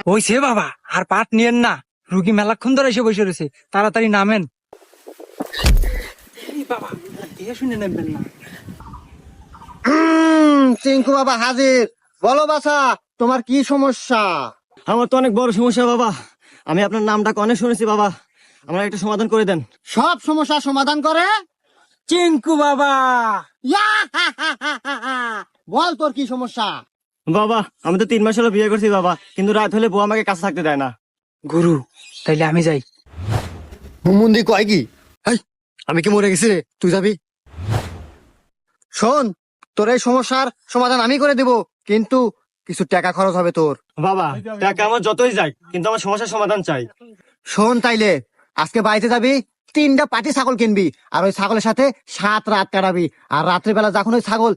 হইছে বাবা, আর পাট নিয়েন না, রুগী মেলাক্ষণ ধরে এসে বসে রয়েছে, তাড়াতাড়ি নামেন। এই বাবা, দেখে শুনে নেবেন না। চিঙ্কু বাবা হাজির। বলো বাছা, তোমার কি সমস্যা? আমার তো অনেক বড় সমস্যা বাবা, আমি আপনার নামটা অনেক শুনেছি বাবা, আমার একটা সমাধান করে দেন। সব সমস্যার সমাধান করে? চিঙ্কু বাবা, বল তোর কি সমস্যা? বাবা আমি তো 3 মাস হলো বিয়ে করছি বাবা, কিন্তু রাত হলে বউ আমাকে কাছে থাকতে দেয় না। গুরু তাইলে আমি যাই। হুমুন্দি কয় কি? হেই, আমি কি মরে গেছি রে? তুই যাবি? শোন, তোর এই সমস্যার সমাধান আমি করে দেব, কিন্তু কিছু টাকা খরচ হবে তোর। বাবা টাকা আমার যতই যাই, কিন্তু আমার সমস্যার সমাধান চাই। শোন তাইলে, আজকে বাড়িতে যাবি, 3টা পাটি ছাগল কিনবি, আর ওই ছাগলের সাথে 7 রাত কাটাবি, আর রাত্রিবেলা যখন ওই ছাগল